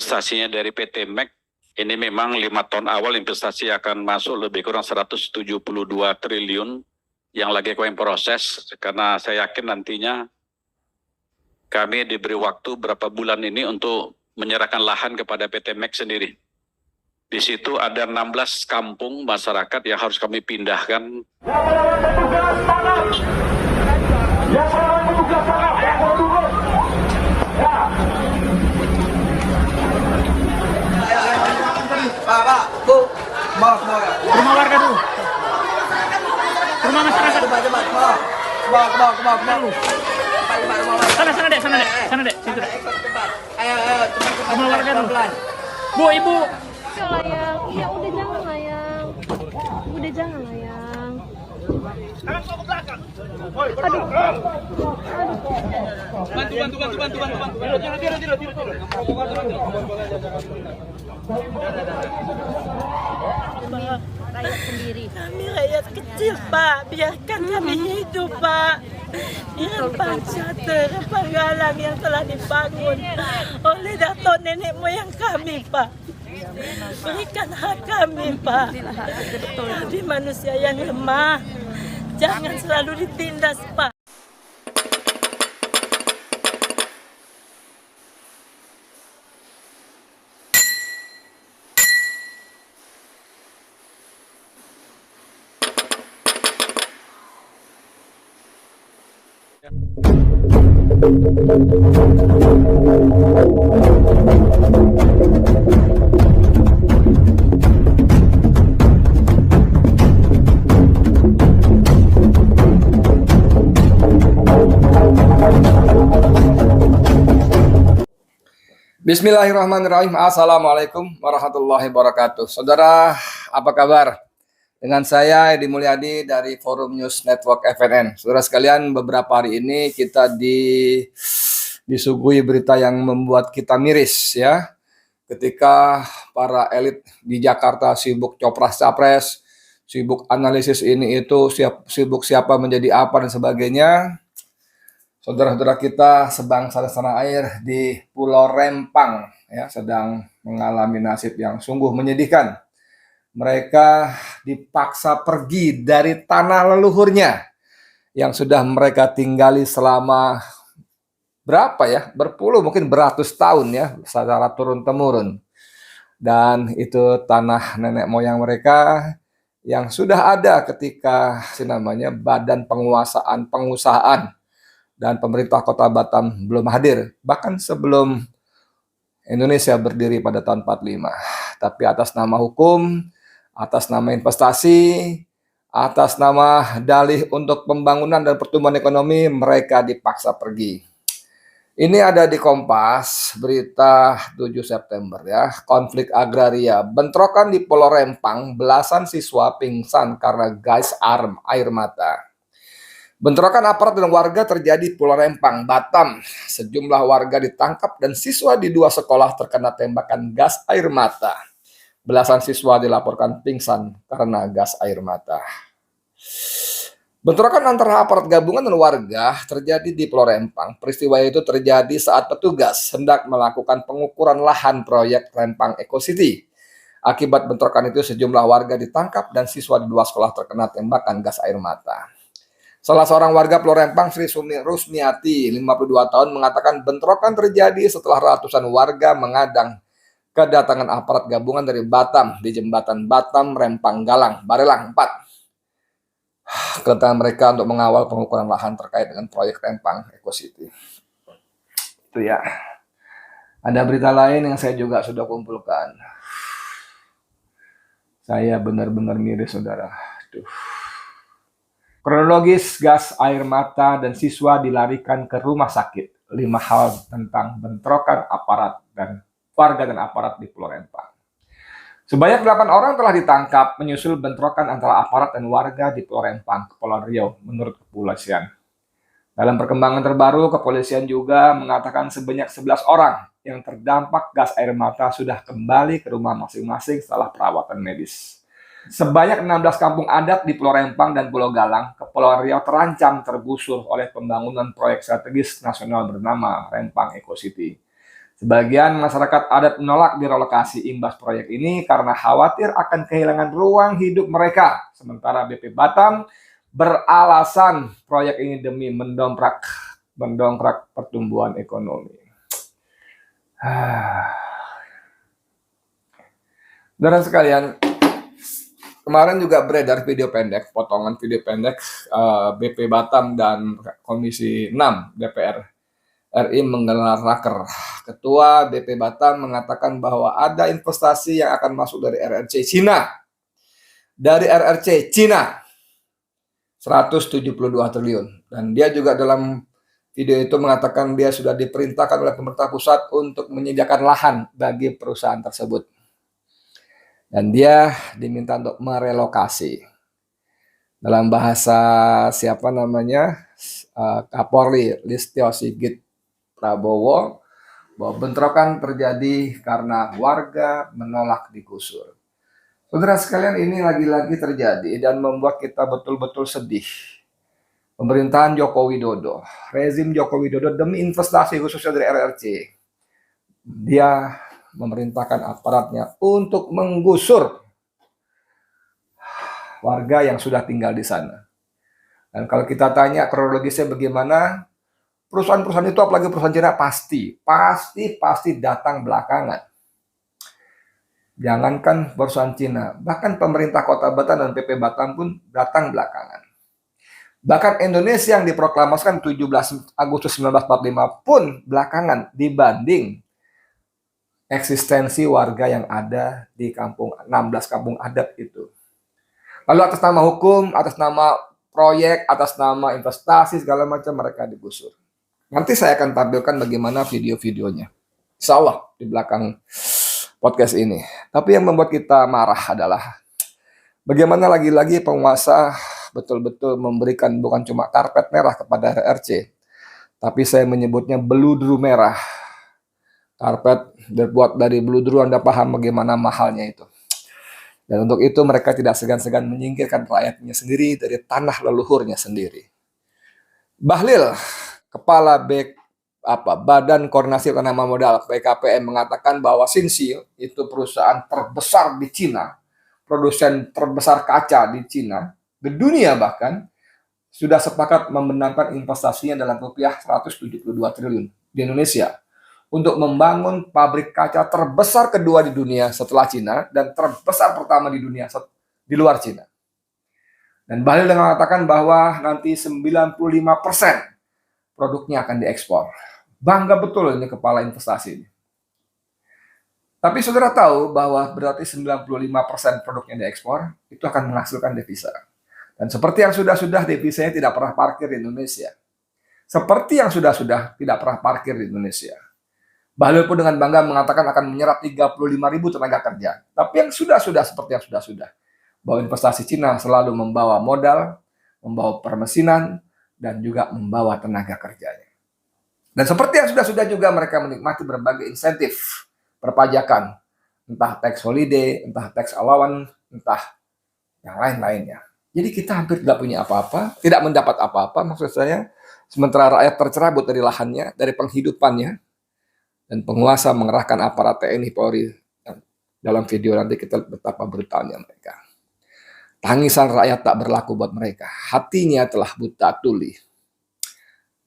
investasinya dari PT MEK ini memang 5 tahun awal investasi akan masuk lebih kurang 172 triliun yang lagi kami proses, karena saya yakin nantinya kami diberi waktu berapa bulan ini untuk menyerahkan lahan kepada PT MEK sendiri. Di situ ada 16 kampung masyarakat yang harus kami pindahkan. Pak, Bu, maaf. Rumah warga dulu. Rumah masyarakat. Cepat. Sana dek. Situ dek. Cepat. Ayo, cepat. Rumah warga dulu. Bu, ibu. Layang, ya udah jangan layang. Udah jangan layang. Aduh. Rakyat sendiri. Kami rakyat kecil, Pak. Biarkan kami hidup, Pak. Dengan bangsa terpenggalang yang telah dibangun oleh datuk nenek moyang kami, Pak. Berikan hak kami, Pak. Kami manusia yang lemah. Jangan selalu ditindas, Pak. Bismillahirrahmanirrahim. Assalamualaikum warahmatullahi wabarakatuh. Saudara, apa kabar? Dengan saya Edi Mulyadi dari Forum News Network FNN. Saudara sekalian, beberapa hari ini kita disuguhi berita yang membuat kita miris ya. Ketika para elit di Jakarta sibuk copras-capres, sibuk analisis ini itu, sibuk siapa menjadi apa dan sebagainya. Saudara-saudara kita sebangsa setanah air di Pulau Rempang ya sedang mengalami nasib yang sungguh menyedihkan. Mereka dipaksa pergi dari tanah leluhurnya yang sudah mereka tinggali selama berapa ya? Berpuluh mungkin beratus tahun ya secara turun-temurun. Dan itu tanah nenek moyang mereka yang sudah ada ketika Badan Pengusahaan dan pemerintah Kota Batam belum hadir, bahkan sebelum Indonesia berdiri pada tahun 45. Tapi atas nama hukum, atas nama investasi, atas nama dalih untuk pembangunan dan pertumbuhan ekonomi, mereka dipaksa pergi. Ini ada di Kompas, berita 7 September ya, konflik agraria, bentrokan di Pulau Rempang, belasan siswa pingsan karena gas air mata. Bentrokan aparat dan warga terjadi di Pulau Rempang, Batam. Sejumlah warga ditangkap dan siswa di 2 sekolah terkena tembakan gas air mata. Belasan siswa dilaporkan pingsan karena gas air mata. Bentrokan antara aparat gabungan dan warga terjadi di Pulau Rempang. Peristiwa itu terjadi saat petugas hendak melakukan pengukuran lahan proyek Rempang Eco City. Akibat bentrokan itu sejumlah warga ditangkap dan siswa di 2 sekolah terkena tembakan gas air mata. Salah seorang warga Pulau Rempang, Sri Rusmiati, 52 tahun, mengatakan bentrokan terjadi setelah ratusan warga mengadang kedatangan aparat gabungan dari Batam di jembatan Batam Rempang Galang, Barelang 4. Kedatangan mereka untuk mengawal pengukuran lahan terkait dengan proyek Rempang Eco City. Itu ya. Ada berita lain yang saya juga sudah kumpulkan. Saya benar-benar miris, saudara. Aduh. Kronologis gas air mata dan siswa dilarikan ke rumah sakit. 5 hal tentang bentrokan aparat dan warga dan aparat di Pulau Rempang. Sebanyak 8 orang telah ditangkap menyusul bentrokan antara aparat dan warga di Pulau Rempang, Kepulauan Riau, menurut kepolisian. Dalam perkembangan terbaru, kepolisian juga mengatakan sebanyak 11 orang yang terdampak gas air mata sudah kembali ke rumah masing-masing setelah perawatan medis. Sebanyak 16 kampung adat di Pulau Rempang dan Pulau Galang, Kepulauan Riau terancam tergusur oleh pembangunan proyek strategis nasional bernama Rempang Eco City. Sebagian masyarakat adat menolak direlokasi imbas proyek ini karena khawatir akan kehilangan ruang hidup mereka. Sementara BP Batam beralasan proyek ini demi mendongkrak pertumbuhan ekonomi. Saudara sekalian, kemarin juga beredar video pendek, potongan video pendek BP Batam dan Komisi 6 DPR RI menggelar raker. Ketua BP Batam mengatakan bahwa ada investasi yang akan masuk dari RRC Cina. Dari RRC Cina 172 triliun. Dan dia juga dalam video itu mengatakan dia sudah diperintahkan oleh pemerintah pusat untuk menyediakan lahan bagi perusahaan tersebut. Dan dia diminta untuk merelokasi. Dalam bahasa Kapolri Listio Sigit Prabowo, bahwa bentrokan terjadi karena warga menolak digusur. Saudara sekalian, ini lagi-lagi terjadi dan membuat kita betul-betul sedih. Pemerintahan Joko Widodo, rezim Joko Widodo demi investasi khususnya dari RRC, dia memerintahkan aparatnya untuk menggusur warga yang sudah tinggal di sana. Dan kalau kita tanya kronologisnya bagaimana, perusahaan-perusahaan itu, apalagi perusahaan Cina, pasti datang belakangan. Jangankan perusahaan Cina, bahkan pemerintah Kota Batam dan PP Batam pun datang belakangan. Bahkan Indonesia yang diproklamasikan 17 Agustus 1945 pun belakangan dibanding eksistensi warga yang ada di 16 kampung adat itu. Lalu atas nama hukum, atas nama proyek, atas nama investasi segala macam mereka digusur. Nanti saya akan tampilkan bagaimana video-videonya. Insya Allah di belakang podcast ini. Tapi yang membuat kita marah adalah bagaimana lagi-lagi penguasa betul-betul memberikan bukan cuma karpet merah kepada RRC, tapi saya menyebutnya beludru merah. Karpet terbuat dari beludru, Anda paham bagaimana mahalnya itu. Dan untuk itu mereka tidak segan-segan menyingkirkan rakyatnya sendiri dari tanah leluhurnya sendiri. Bahlil, Kepala Badan Koordinasi Penanaman Modal BKPM, mengatakan bahwa Xinxi itu perusahaan terbesar di Cina, produsen terbesar kaca di Cina, di dunia bahkan, sudah sepakat membenamkan investasinya dalam rupiah 172 triliun di Indonesia untuk membangun pabrik kaca terbesar kedua di dunia setelah Cina dan terbesar pertama di dunia di luar Cina. Dan Bahlil mengatakan bahwa nanti 95% produknya akan diekspor. Bangga betul ini kepala investasi ini. Tapi saudara tahu bahwa berarti 95% produknya diekspor, itu akan menghasilkan devisa. Dan seperti yang sudah-sudah, devisanya tidak pernah parkir di Indonesia. Seperti yang sudah-sudah tidak pernah parkir di Indonesia. Bahlil pun dengan bangga mengatakan akan menyerap 35.000 tenaga kerja. Tapi yang sudah-sudah seperti yang sudah-sudah. Bahwa investasi Cina selalu membawa modal, membawa permesinan, dan juga membawa tenaga kerjanya. Dan seperti yang sudah-sudah juga mereka menikmati berbagai insentif perpajakan, entah tax holiday, entah tax allowance, entah yang lain-lainnya. Jadi kita hampir tidak punya apa-apa, tidak mendapat apa-apa maksud saya, sementara rakyat tercerabut dari lahannya, dari penghidupannya, dan penguasa mengerahkan aparat TNI Polri. Dalam video nanti kita betapa brutalnya mereka. Tangisan rakyat tak berlaku buat mereka. Hatinya telah buta tuli.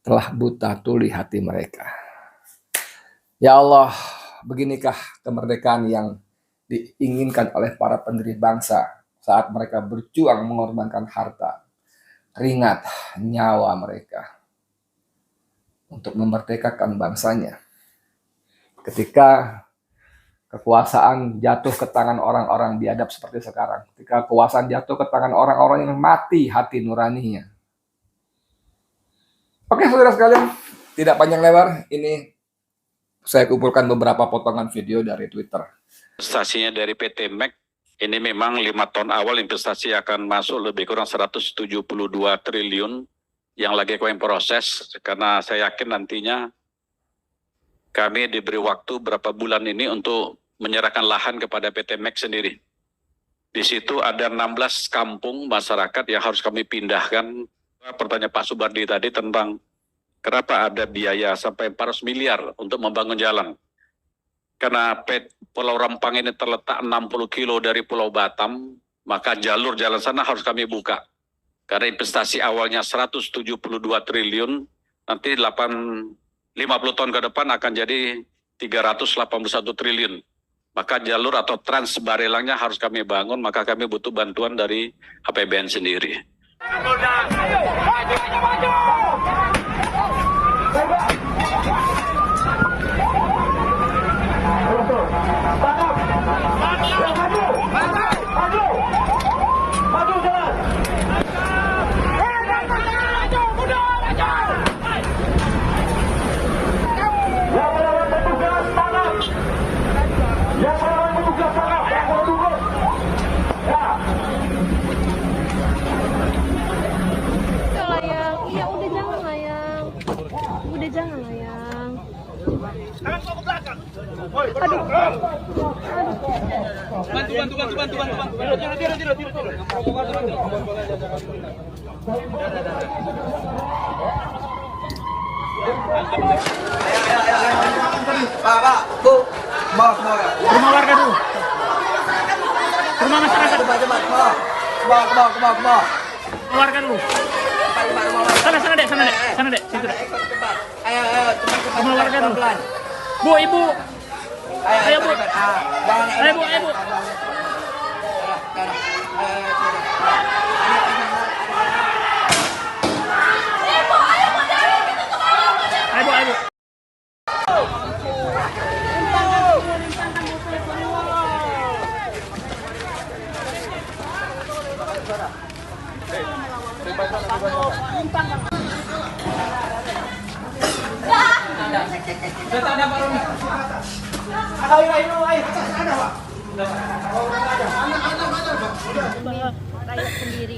Telah buta tuli hati mereka. Ya Allah, beginikah kemerdekaan yang diinginkan oleh para pendiri bangsa saat mereka berjuang mengorbankan harta, keringat, nyawa mereka untuk memerdekakan bangsanya. Ketika kekuasaan jatuh ke tangan orang-orang biadab seperti sekarang. Ketika kekuasaan jatuh ke tangan orang-orang yang mati hati nuraninya. Oke saudara sekalian, tidak panjang lebar, ini saya kumpulkan beberapa potongan video dari Twitter. Investasinya dari PT MEK, ini memang 5 tahun awal investasi akan masuk lebih kurang 172 triliun yang lagi kami proses, karena saya yakin nantinya kami diberi waktu berapa bulan ini untuk menyerahkan lahan kepada PT MEK sendiri. Di situ ada 16 kampung masyarakat yang harus kami pindahkan. Pertanyaan Pak Subardi tadi tentang kenapa ada biaya sampai 400 miliar untuk membangun jalan. karena Pulau Rempang ini terletak 60 kilo dari Pulau Batam, maka jalur jalan sana harus kami buka. Karena investasi awalnya 172 triliun, nanti 50 tahun ke depan akan jadi 381 triliun. Maka jalur atau trans Barelangnya harus kami bangun, maka kami butuh bantuan dari APBN sendiri. Lah yang, ya udah jangan lah yang. Udah jangan lah yang. Pak, Bu. Semua, semua. Ke rumah warga dulu. Ke rumah masyarakat. Cepat, cepat, semua. Semua. Rumah warga dulu. Sana dek, situ dek. Cepat. Ayo, cepat. Rumah warga dulu. Pelan. Bu, ibu. Ayo, Bu. Jangan, Ayo, Bu, ayo, Bu. Ayo, Bu, ayo, Bu.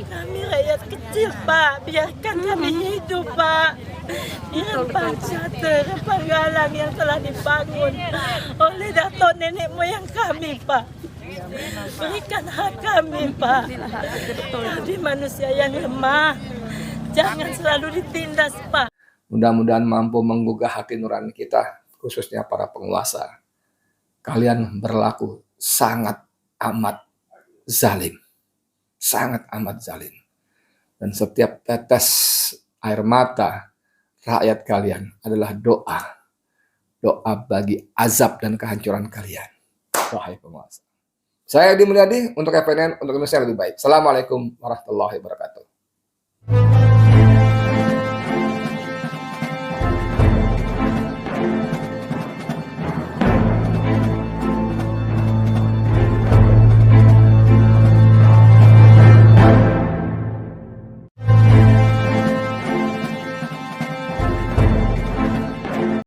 Kami rakyat kecil, Pak. Biarkan kami hidup, Pak. Dengan bangsa terpenggalang yang telah dibangun oleh datuk nenek moyang kami, Pak. Berikan hak kami, Pak. Kami manusia yang lemah. Jangan selalu ditindas, Pak. Mudah-mudahan mampu menggugah hati nurani kita, khususnya para penguasa. Kalian berlaku sangat amat zalim. Sangat amat zalim. Dan setiap tetes air mata rakyat kalian adalah doa. Doa bagi azab dan kehancuran kalian. Wahai penguasa. Saya Edi Mulyadi untuk FNN, untuk Indonesia yang lebih baik. Assalamualaikum warahmatullahi wabarakatuh.